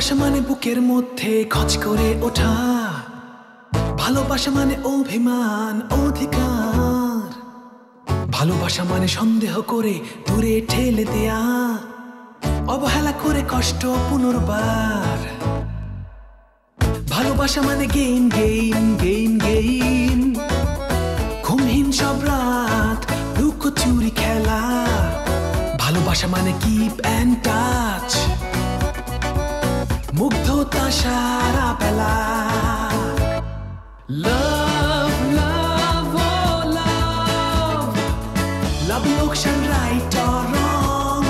ভালোবাসা মানে বুকের মধ্যে খচ করে ওঠা, ভালোবাসা মানে অভিমান অধিকার, ভালোবাসা মানে সন্দেহ করে দূরে ঠেলে দেয়া, অবহেলা করে কষ্ট পুনর্বার। ভালোবাসা মানে গেম গেম গেম গেম, ঘুমহীন সব রাত লুকোচুরি খেলা। ভালোবাসা মানে কিপ অ্যান্ড টাচ, মুগ্ধতা সারা বেলা। Love, love, oh love, love লোকসান right or wrong,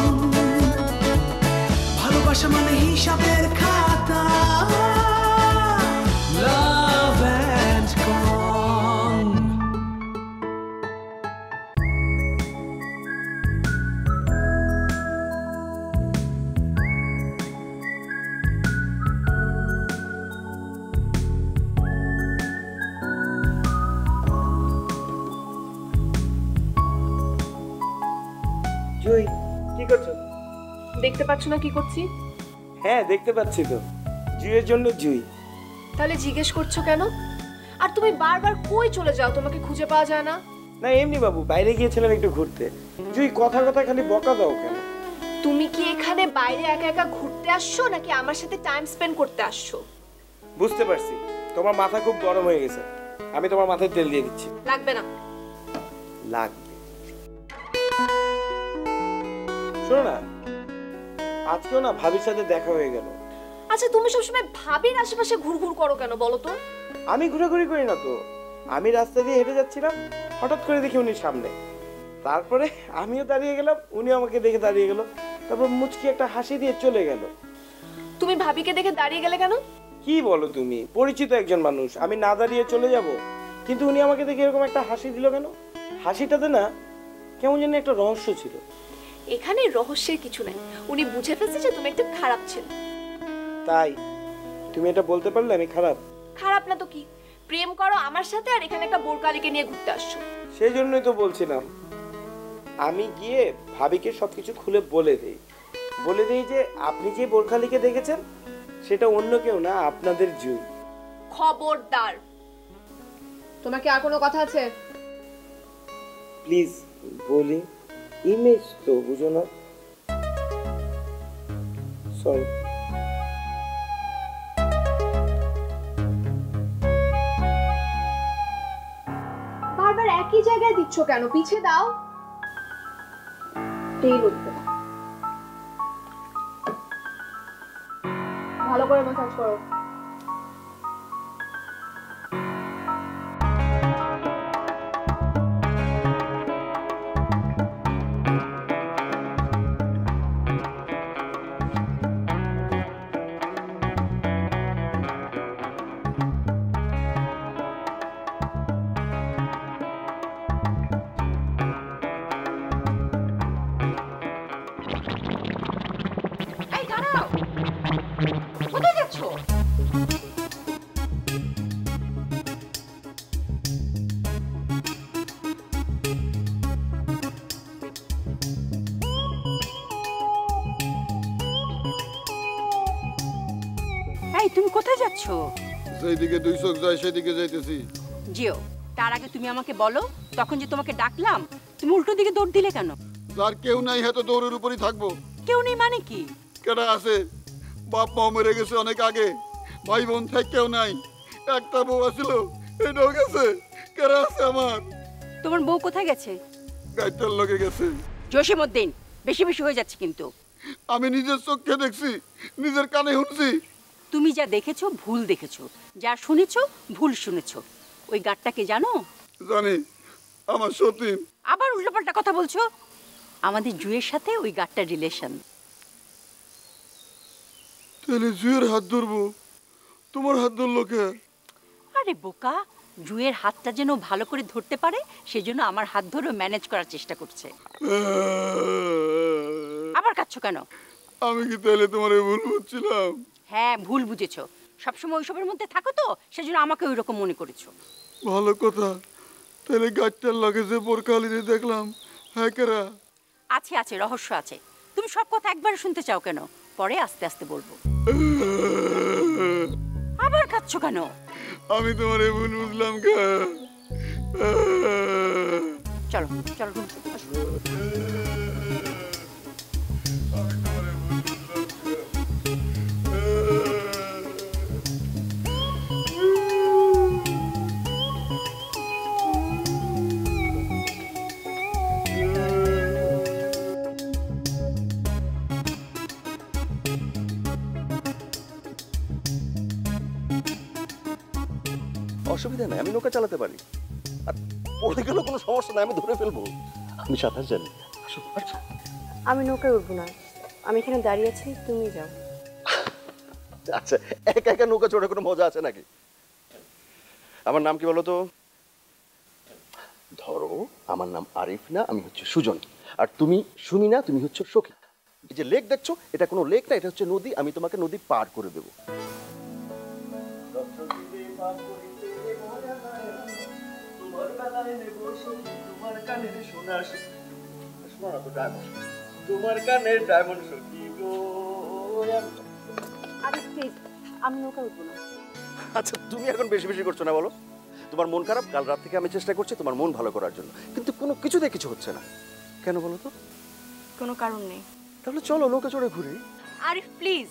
ভালোবাসা মানে হিসাবের খাতা, love and gone. জুই, কি করছো? দেখতে পাচ্ছ না কি করছি? হ্যাঁ দেখতে পাচ্ছি তো, জুইয়ের জন্য জুই। তাহলে জিজ্ঞেস করছো কেন? আর তুমি বারবার কই চলে যাও, তোমাকে খুঁজে পাওয়া যায় না? না এমনি বাবু, বাইরে গিয়েছিলাম একটু ঘুরতে। জুই কথা কথা খালি বকা দাও কেন? তুমি কি এখানে বাইরে একা একা ঘুরতে আসছো নাকি আমার সাথে টাইম স্পেন্ড করতে আসছো? বুঝতে পারছি তোমার মাথা খুব গরম হয়ে গেছে, আমি তোমার মাথায় তেল দিয়ে দিচ্ছি। লাগবে না। লাগবে। শোনো না, আজকেও না ভাবির সাথে দেখা হয়ে গেল। আচ্ছা তুমি সবসময় ভাবির আশেপাশে ঘুরঘুর করো কেন বলো তো? আমি ঘোরাঘুরি করি না তো, আমি রাস্তা দিয়ে হেঁটে যাচ্ছিলাম, হঠাৎ করে দেখি উনি সামনে, তারপরে আমিও দাঁড়িয়ে গেলাম, উনি আমাকে দেখে দাঁড়িয়ে গেল, তারপর মুচকি একটা হাসি দিয়ে চলে গেল। তুমি ভাবিকে দেখে দাঁড়িয়ে গেলে কেন? কি বলো তুমি, পরিচিত একজন মানুষ, আমি না দাঁড়িয়ে চলে যাব? কিন্তু উনি আমাকে দেখে এরকম একটা হাসি দিল কেন? হাসিটাতে না কেমন যেন একটা রহস্য ছিল। এখানে রহস্যের কিছু নাই, উনি বুঝে ফেলছে যে তুমি একটা খারাপ ছেলে। তাই তুমি এটা বলতে পারলে আমি খারাপ? খারাপ না তো কি, প্রেম করো আমার সাথে আর এখানে একটা বোরকালিকে নিয়ে ঘুরতে আসছো। সেই জন্যই তো বলছিলাম আমি গিয়ে ভাবিকে সবকিছু খুলে বলে দেই যে আপনি যে বোরখালিকে দেখেছেন সেটা অন্য কেউ না, আপনাদের জুই। খবরদার। তোমার কি আর কোনো কথা আছে? প্লিজ বলি, ইমেজ তো বুঝো না। সরি। বারবার একই জায়গায় দিচ্ছ কেন? পিছে দাও। এই করতে ভালো করে ম্যাসাজ করো। তুমি কোথায় যাচ্ছ? যেদিকে দুই চোখ যায় সেদিকে যাইতেছি। জিও, তার আগে তুমি আমাকে বলো, তখন যে তোমাকে ডাকলাম তুমি উল্টো দিকে দৌড় দিলে কেন? যার কেউ নাই হয়তো দৌড়ের উপরই থাকবো। কেউ নেই মানে কি? কেডা আছে? বাপ মা মরে গেছে অনেক আগে, ভাই বোন থাক কেউ নাই, একটা বউ আছিল এটাও গেছে। কেডা আছে আমার? তোমার বউ কোথায় গেছে? গাইটার লগে গেছে। জসিমউদ্দিন, বেশি বেশি হয়ে যাচ্ছে কিন্তু। আমি নিজের চোখে দেখছি, নিজের কানে শুনছি। তুমি যা দেখেছো ভুল দেখেছো, যা শুনেছো ভুল শুনেছো। ওই গাড়টাকে জানো? জানি, আমার সতীন। আবার উল্টোপাল্টা কথা বলছো। আমাদের জুয়ের সাথে ওই গাড়টার রিলেশন। তাহলে জুয়ের হাত ধরবো, তোমার হাত ধরলো কে? আরে বোকা, জুয়ের হাতটা যেন ভালো করে ধরতে পারে সেজন্য আমার হাত ধরে ম্যানেজ করার চেষ্টা করছে। আবার কাঁদছো কেন? আমি কি তাহলে তোমার ভুল বুঝছিলাম? হ্যাঁ ভুল বুঝেছো, সবসময় ওইসবের মধ্যে থাকো তো সেজন্য আমাকে ওই রকম মনে করেছো। ভালো কথা, তাহলে গাছটার লাগে যে বোরখালিরে দেখলাম, হ্যাঁ কেরা? আছে আছে, রহস্য আছে। তুমি সব কথা একবার শুনতে চাও কেন? পরে আস্তে আস্তে বলবো। আবার কাঁদছো কেন? আমি তোমার ভুল বুঝলাম কে? চলো চলো room এ আসো। অসুবিধা নাই, আমি নৌকা চালাতে পারি। আর পড়ে গেল কোনো সমস্যা নাই, আমি ধরে ফেলবো। আমি সাঁতার জানি। আসো, আসো। আমি নৌকায় উঠবো না, আমি এখানে দাঁড়িয়ে আছি, তুমি যাও। আচ্ছা, একা একা নৌকা চড়ে কোনো মজা আছে নাকি? আমার নাম কি বলো তো? ধরো, আমার নাম আরিফ না, আমি হচ্ছে সুজন। আর তুমি সুমি না, তুমি হচ্ছে সখী। এই যে লেক দেখছো, এটা কোনো লেক না, এটা হচ্ছে নদী। আমি তোমাকে নদী পার করে দেবো। তোমার কানের ডায়মন্ড সখী গো। আরে প্লিজ, আমি নৌকায় উঠবো না। আচ্ছা, তুমি এখন বেশি বেশি করছো না বলো? তোমার মন খারাপ, কাল রাত থেকে আমি চেষ্টা করছি তোমার মন ভালো করার জন্য, কিন্তু কোনো কিছুতে কিছু হচ্ছে না। কেন বলো তো? কোনো কারণ নেই। তাহলে চলো নৌকা চড়ে ঘুরি। আরিফ প্লিজ।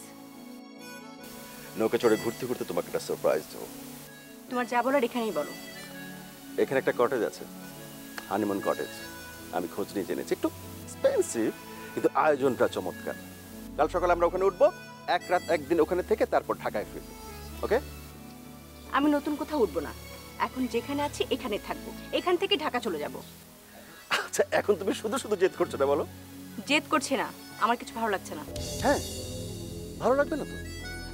নৌকা চড়ে ঘুরতে ঘুরতে তোমাকে একটা সারপ্রাইজ দেবো। তোমার যা বলার এখানেই বলো। এখানে একটা কটেজ আছে, হানিমুন কটেজ। আমি খোঁজ নিয়ে জেনেছি, একটু এক্সপেন্সিভ, কিন্তু আয়োজনটা চমৎকার। কাল সকালে আমরা ওখানে উঠবো, এক রাত একদিন ওখানে থেকে তারপর ঢাকায় ফিরবো। ওকে? আমি নতুন কোথাও উঠবো না, এখন যেখানে আছি এখানে থাকবো। এখান থেকে ঢাকা চলে যাব। আচ্ছা, এখন তুমি শুধু শুধু জেদ করছো না বলো? জেদ করছি না, আমার কিছু ভালো লাগছে না। হ্যাঁ, ভালো লাগবে না তো?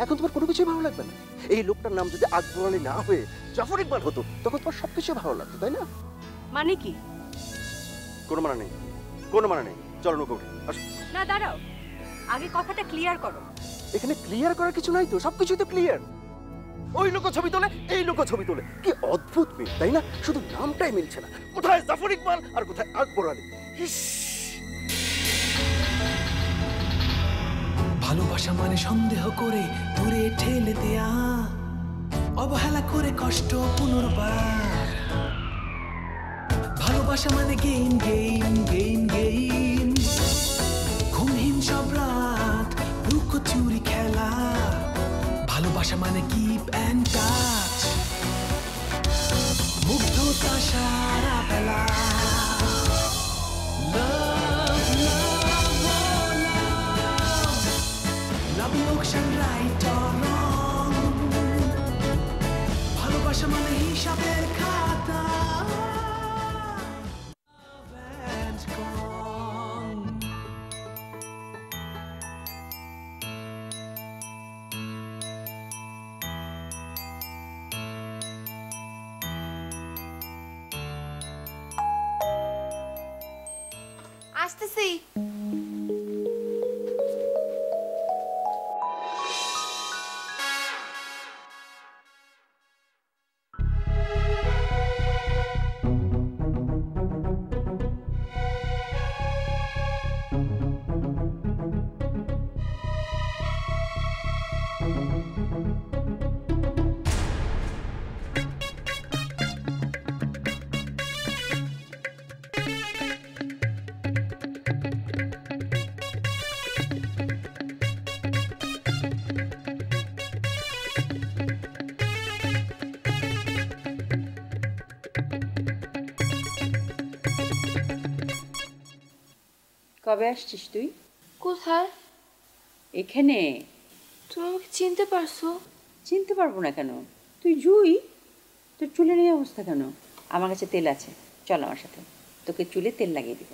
এখন তোমার কোনো কিছুই ভালো লাগবে না? এই লোকটার নাম যদি আকবর আলী না হয়ে জাফর ইকবাল হতো, তখন তোমার সবকিছু ভালো লাগতো, তাই না? মানে কি? কোনো মানে নেই, কোনো মানে নেই। চলো নৌকা উঠি, আসো। না দাঁড়াও, আগে কথাটা ক্লিয়ার করো। এখানে ক্লিয়ার করার কিছু নাই তো, সবকিছুই তো ক্লিয়ার। ওই লোক ছবি তোলে, এই লোক ছবি তোলে, কি অদ্ভুত মেয়ে, তাই না? শুধু নামটাই মিলছে না, কোথায় জাফর ইকবাল আর কোথায় আকবর আলী। ভালোবাসা মানে সন্দেহ করে দূরে ঠেলে দেয়া, অবহেলা করে কষ্ট পুনর্বার। ভালোবাসা মানে গেইন গেইন গেইন গেইন, ঘুমহীন সব রাত লুকোচুরি খেলা। ভালোবাসা মানে কিপ অ্যান্ড টাচ, মুগ্ধতা সারা বেলা। Love, love, oh love, love লোকসান right or wrong, ভালোবাসা মানে হিসাবের খাতা। Love and gone. আসতেছি। কবে আসছিস তুই? কোথায়? এখানে। তুমি আমাকে চিনতে পারছো? চিনতে পারবো না কেন? তুই জুই। তোর চুলের এই অবস্থা কেন? আমার কাছে তেল আছে, চল আমার সাথে, তোকে চুলে তেল লাগিয়ে দিব।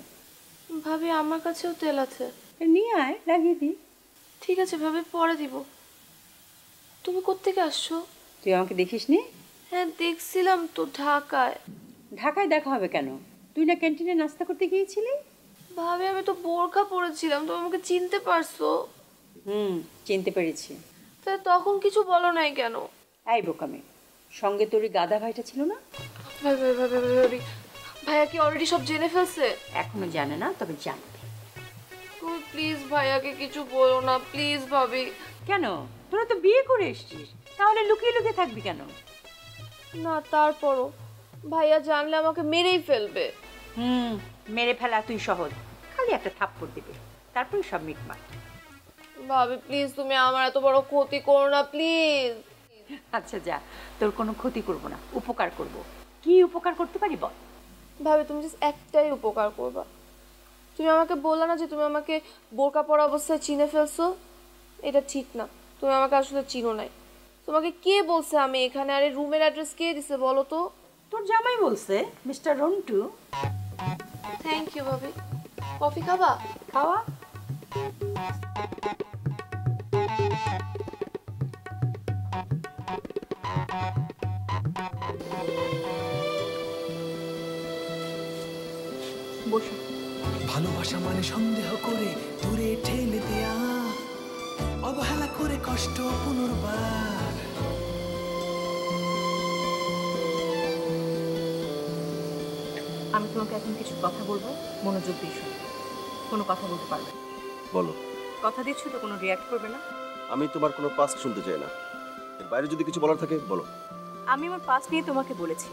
ভাবি আমার কাছেও তেল আছে। নিয়ে আয়, লাগিয়ে দিই। ঠিক আছে ভাবি, পরে দিব। তুমি কোত্থেকে আসছো? তুই আমাকে দেখিস নি? হ্যাঁ দেখছিলাম তো, ঢাকায়। ঢাকায় দেখা হবে কেন? তুই না ক্যান্টিনে নাস্তা করতে গিয়েছিলি? ভাবি আমি তো বোরকা পরেছিলাম, তুমি আমাকে চিনতে পারছো? চিনতে পেরেছি। তা তখন কিছু বলো নাই কেন? এই বোকামে, সঙ্গে তোর গাদা ভাইটা ছিল না? ভাই ভাই ভাই ভাই ভাই, ভাইয়া কি অলরেডি সব জেনে ফেলছে? এখনো জানে না, তবে জানবে। তুমি প্লিজ ভাইয়াকে কিছু বলো না, প্লিজ ভাবি। কেন? তোরা তো বিয়ে করে এসেছিস, তাহলে লুকিয়ে লুকিয়ে থাকবি কেন? না তারপরও ভাইয়া জানলে আমাকে মেরেই ফেলবে। মেরে ফেলা তুই সহজ, খালি একটা থাপ্পড় দিবে, তারপরে সব মিটমাট। ভাবি প্লিজ তুমি আমার এত বড় ক্ষতি করো না প্লিজ। আচ্ছা যা, তোর কোনো ক্ষতি করব না, উপকার করব। কি উপকার করতে পারি বল? ভাবি তুমি জাস্ট একটাই উপকার করবা। তুমি আমাকে বললা না যে তুমি আমাকে বোরকা পরা অবস্থায় চিনে ফেলছো, এটা ঠিক না। তুমি আমাকে আসলে চিনো নাই। তোমাকে কে বলছে আমি এখানে? আরে রুমের অ্যাড্রেস কে দিছে বলো তো? তোর জামাই বলছে, মিস্টার রন্টু। থ্যাংক ইউ ভাবি। কফি খাবা? খাওয়া। বসো। ভালোবাসা মানে সন্দেহ করে দূরে ঠেলে দেয়া, অবহেলা করে কষ্ট পুনর্বার। আমি তোমাকে এখন কিছু কথা বলবো, মনোযোগ দিয়ে শোনো। কোনো কথা বলতে পারবে না। বলো। কথা দিচ্ছ তো কোনো রিয়্যাক্ট করবে না? আমি তোমার কোনো পাস্ট শুনতে চাই না, এর বাইরে যদি কিছু বলার থাকে বলো। আমি আমার পাস্ট নিয়ে তোমাকে বলেছি,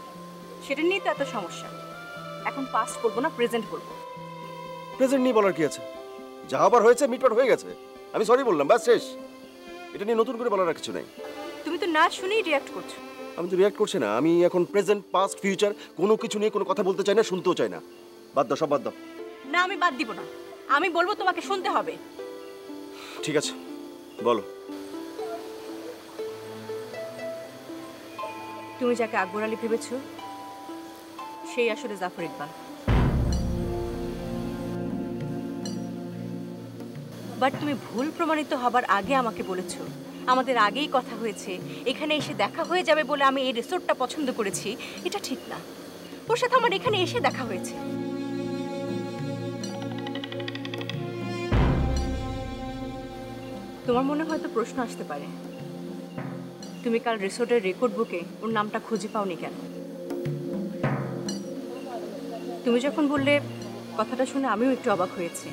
সেটা নিয়ে তো এত সমস্যা। এখন পাস্ট বলবো না, প্রেজেন্ট বলবো। প্রেজেন্ট নিয়ে বলার কি আছে? যা আবার হয়েছে মিটমাট হয়ে গেছে, আমি সরি বললাম, ব্যাস শেষ। এটা নিয়ে নতুন করে বলার কিছু নেই। তুমি তো না শুনেই রিয়্যাক্ট করছো। আমি তো রিয়াক্ট করছি না, আমি এখন প্রেজেন্ট পাস্ট ফিউচার কোনো কিছু নিয়ে কোনো কথা বলতে চাই না, শুনতেও চাই না। বাদ দাও, সব বাদ দাও। না আমি বাদ দিব না, আমি বলবো, তোমাকে শুনতে হবে। ঠিক আছে বলো। তুমি যাকে আকবর আলী ভেবেছো সেই আসলে জাফর ইকবাল। বাট তুমি ভুল প্রমাণিত হবার আগে আমাকে বলেছো, আমাদের আগেই কথা হয়েছে, এখানে এসে দেখা হয়ে যাবে বলে আমি এই রিসোর্টটা পছন্দ করেছি। এটা ঠিক না। ওর সাথে আমার এখানে এসে দেখা হয়েছে। তোমার মনে হয়তো প্রশ্ন আসতে পারে, তুমি কাল রিসোর্টের রেকর্ড বুকে ওর নামটা খুঁজে পাওনি কেন? তুমি যখন বললে, কথাটা শুনে আমিও একটু অবাক হয়েছি।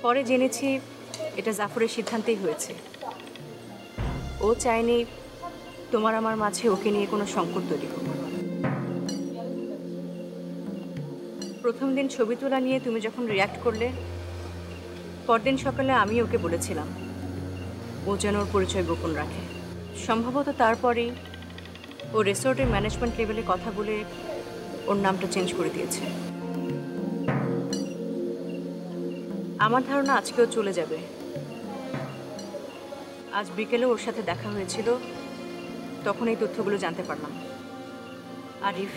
পরে জেনেছি এটা জাফরের সিদ্ধান্তেই হয়েছে। ও চায়নি তোমার আমার মাঝে ওকে নিয়ে কোনো সংকট তৈরি হোক। প্রথম দিন ছবি তোলা নিয়ে তুমি যখন রিয়্যাক্ট করলে, পরদিন সকালে আমি ওকে বলেছিলাম ও যেন ওর পরিচয় গোপন রাখে। সম্ভবত তারপরেই ও রিসোর্টের ম্যানেজমেন্ট লেভেলে কথা বলে ওর নামটা চেঞ্জ করে দিয়েছে। আমার ধারণা আজকেও চলে যাবে। আজ বিকেলে ওর সাথে দেখা হয়েছিল, তখন এই তথ্যগুলো জানতে পারলাম। আরিফ,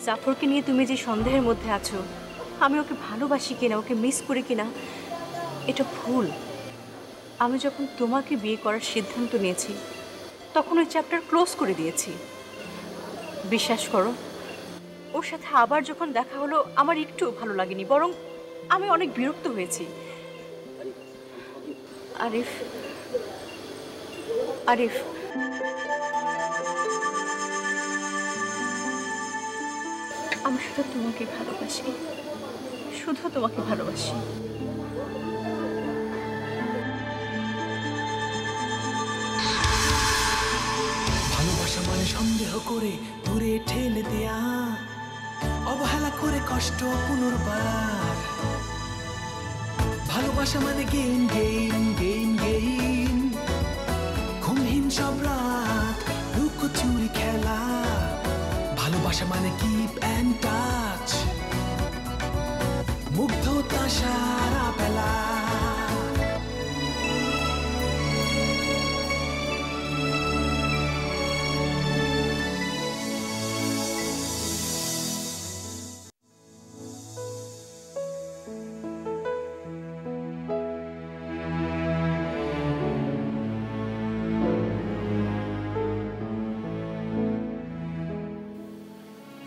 জাফরকে নিয়ে তুমি যে সন্দেহের মধ্যে আছো, আমি ওকে ভালোবাসি কিনা, ওকে মিস করি কিনা, এটা ভুল। আমি যখন তোমাকে বিয়ে করার সিদ্ধান্ত নিয়েছি তখন ওই চ্যাপ্টার ক্লোজ করে দিয়েছি। বিশ্বাস করো, ওর সাথে আবার যখন দেখা হলো আমার একটু ভালো লাগেনি, বরং আমি অনেক বিরক্ত হয়েছি। আরিফ, আরিফ, আমি শুধু তোমাকে ভালোবাসি, শুধু তোমাকে ভালোবাসি। ভালোবাসা মানে সন্দেহ করে দূরে ঠেলে দেয়া, অবহেলা করে কষ্ট পুনর্বার। ভালোবাসা মানে গেইন গেইন গেইন গেইন, ঘুমহীন সব রাত লুকোচুরি খেলা। ভালোবাসা মানে কিপ অ্যান্ড টাচ, মুগ্ধতা সারা বেলা।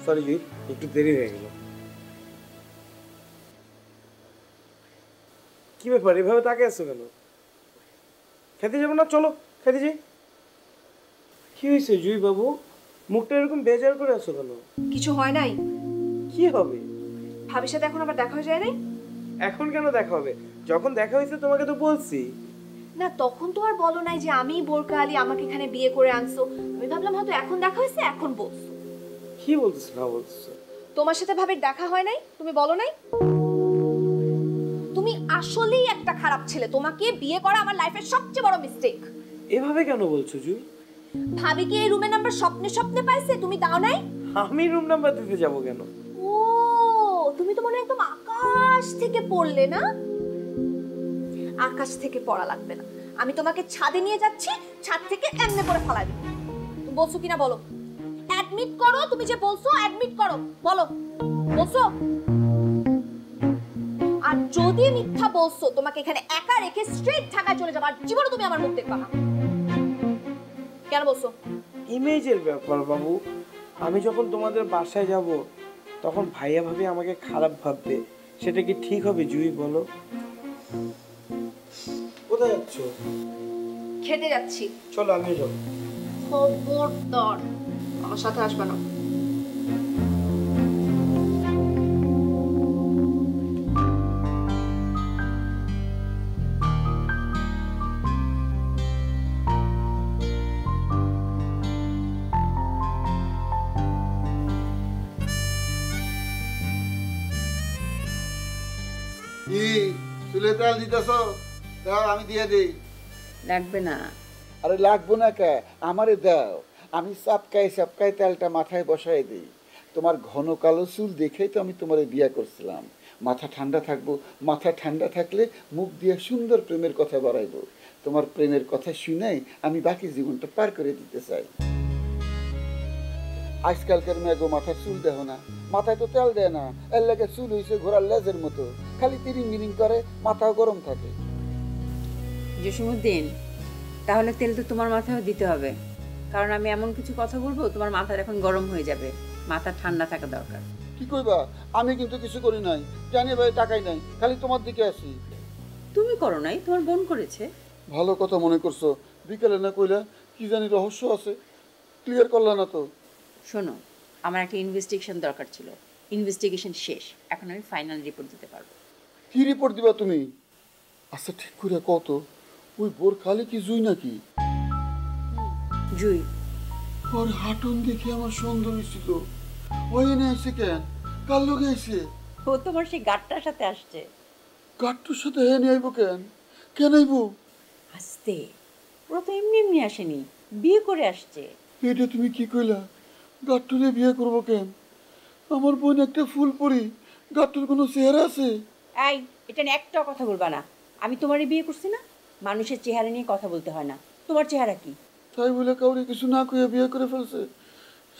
সরি জুই, একটু দেরি হয়ে গেল। কি ব্যাপার, এভাবে তাকে আছো কেন? খেতে যাবো না? চলো খেতে যাই। কি হয়েছে জুই বাবু, মুখটা এরকম বেজার করে আছো কেন? কিছু হয় নাই। কি হবে? ভাবির সাথে এখন আবার দেখা হয়ে যায় নাই? এখন কেন দেখা হবে? যখন দেখা হয়েছে তোমাকে তো বলছি। না তখন তো আর বলো নাই যে আমি বোরকা আলী আমাকে এখানে বিয়ে করে আনছো। আমি ভাবলাম হয়তো এখন দেখা হয়েছে এখন বলছো। কি বলতেছো না বলতেছো? তোমার সাথে ভাবির দেখা হয় নাই, তুমি বলো নাই? তুমি আসলেই একটা খারাপ ছেলে, তোমাকে বিয়ে করা আমার লাইফের সবচেয়ে বড় মিস্টেক। এভাবে কেন বলছো জুই? ভাবি কি এই রুমের নাম্বার স্বপ্নে স্বপ্নে পাইছে, তুমি দাও নাই? আমি রুম নাম্বার দিতে যাবো কেন? ও তুমি তো মনে হয় একদম আকাশ থেকে পড়লে না? আকাশ থেকে পড়া লাগবে না, আমি তোমাকে ছাদে নিয়ে যাচ্ছি, ছাদ থেকে এমনি করে ফেলা দেব। তুমি বলছো কিনা বলো? অ্যাডমিট করো, তুমি যে বলছো অ্যাডমিট করো, বলো বলছো? আর যদি মিথ্যা বলছো তোমাকে এখানে একা রেখে স্ট্রেট ঢাকায় চলে যাবো, আর জীবনে তুমি আমার মুখ দেখবা না। কেন বলছো? ইমেজের ব্যাপার বাবু। আমি যখন তোমাদের বাসায় যাব তখন ভাইয়া ভাবি আমাকে খারাপ ভাববে, সেটা কি ঠিক হবে জুই বলো? কোথায় যাচ্ছ? খেতে যাচ্ছি। চলো আমিও যাবো। খবরদার আমার সাথে আসবে না। কি চুলে তেল দিতেছ? দাও আমি দিয়ে দিই। লাগবে না। আরে লাগবো না কে, আমারে দাও। আমি সাপকায় তেলটা মাথায় বসাই দিই। তোমার ঘন কালো চুল দেখেই তো আমি তোমারে বিয়ে করছিলাম। মাথা ঠান্ডা থাকবো, মাথা ঠান্ডা থাকলে মুখ দিয়ে সুন্দর প্রেমের কথা বাড়াইবো। তোমার প্রেমের কথা শুনেই আমি বাকি জীবনটা পার করে দিতে চাই। আজকালকার মেয়েগো মাথার চুল দেহ না, মাথায় তো তেল দেয় না, এর লাগে চুল হয়েছে ঘোড়ার লেজের মতো, খালি তিরিং মিরিং করে, মাথাও গরম থাকে। জসিমউদ্দিন, তাহলে তেল তো তোমার মাথায়ও দিতে হবে, কারণ আমি এমন কিছু কথা বলবো তোমার মাথা এখন গরম হয়ে যাবে। মাথা ঠান্ডা থাকা দরকার। কি কইবা? আমি কিন্তু কিছু করি নাই, জানি ভাই টাকাই নাই, খালি তোমার দিকে আসি। তুমি করো নাই, তোমার বোন করেছে। ভালো কথা মনে করছো, বিকেলে না কইলা কি জানি রহস্য আছে, ক্লিয়ার করলা না তো। শোনো, আমার একটা ইনভেস্টিগেশন দরকার ছিল, ইনভেস্টিগেশন শেষ, এখন আমি ফাইনাল রিপোর্ট দিতে পারবো। কি রিপোর্ট দিবা তুমি? আচ্ছা ঠিক করে কত, ওই বোর খালি কি জুই নাকি? জুই। ওর হাঁটন দেখে আমার সন্দেহ হয়েছিল। ওই এনে আসছে কেন? কার লোক আইছে? ও তোমার সেই গাড়টার সাথে আসছে। গাট্টুর সাথে এনে আইব কেন? কেন আইব? আসতে, ওরা তো এমনি এমনি আসেনি, বিয়ে করে আসছে। এটা তুমি কি কইলা? গাট্টুরে বিয়ে করব কেন? আমার বোন একটা ফুল পরি, গাট্টুর কোনো চেহারা আছে? এই, এটা নিয়ে একটাও কথা বলবা না। আমি তোমারই বিয়ে করছি না, মানুষের চেহারা নিয়ে কথা বলতে হয় না। তোমার চেহারা কি? তাই বলে কাউরে কিছু না কইয়া বিয়ে করে ফেলছে?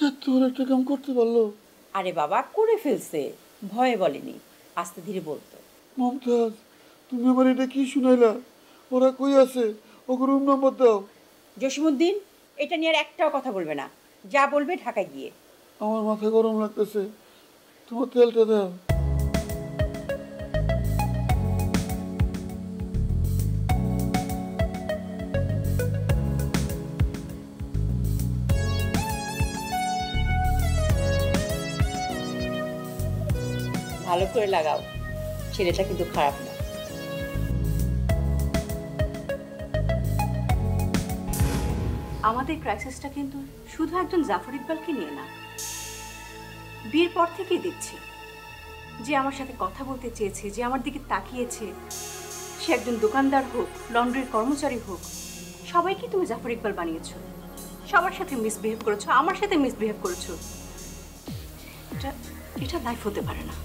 এত বড় একটা কাম করতে পারলো? আরে বাবা, করে ফেলছে, ভয়ে বলেনি, আস্তে ধীরে বলতো। মমতাজ, তুমি আমার এটা কি শুনাইলা? ওরা কই আছে? ওকে রুম নম্বর দাও। জসিমউদ্দিন, এটা নিয়ে আর একটাও কথা বলবে না, যা বলবে ঢাকায় গিয়ে। আমার মাথা গরম লাগতেছে, তোমার তেলটা দাও। ভালো করে লাগাও, ছেলেটা কিন্তু খারাপ না। আমাদের ক্রাইসিসটা কিন্তু শুধু একজন জাফর ইকবালকে নিয়ে না, বিয়ের পর থেকেই দেখছি যে আমার সাথে কথা বলতে চেয়েছে, যে আমার দিকে তাকিয়েছে, সে একজন দোকানদার হোক, লন্ড্রির কর্মচারী হোক, সবাইকে তুমি জাফর ইকবাল বানিয়েছো। সবার সাথে মিসবিহেভ করেছো, আমার সাথে মিসবিহেভ করেছো। এটা লাইফ হতে পারে না।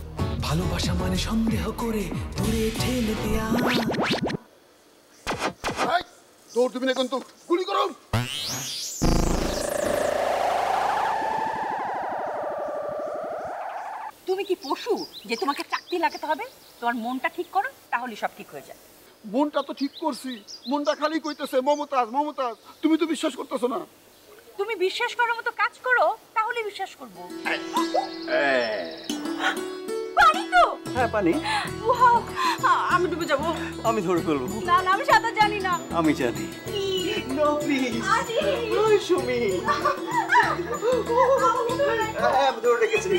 ভালোবাসা মানে সন্দেহ করে দূরে ঠেলে দেয়া। দৌড় দিবি না কিন্তু, গুলি করো। তুমি কি পশু যে তোমাকে চাকরি লাগাতে হবে? তোমার মনটা ঠিক করো, তাহলে সব ঠিক হয়ে যায়। মনটা তো ঠিক করছি, মনটা খালি কইতেছে মমতাজ মমতাজ। তুমি তো বিশ্বাস করতেছো না। তুমি বিশ্বাস করার মতো কাজ করো, তাহলে বিশ্বাস করবো। পানি তো? হ্যাঁ পানি। ওয়াও, আমি ডুবে যাবো। আমি ধরে ফেলবো। না না, আমি সাঁতার জানি না। আমি জানি। No please. আরে ওই সুমি। আমি ধরে রেখেছি।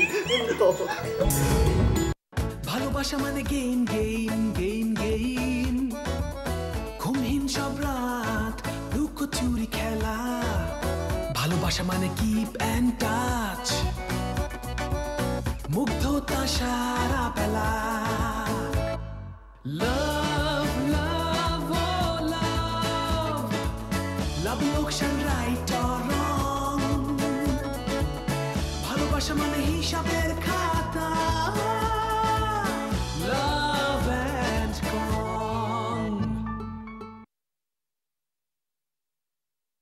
ভালোবাসা মানে গেম গেম গেম গেম লুকোচুরি খেলা ভালোবাসা মানে কিপ অ্যান্ড টাচ মুগ্ধতা সারা বেলা লাভ লাভ ও লাভ লাভ লোকসান রাইট অর রং ভালোবাসা মানে হিসাবের খাতা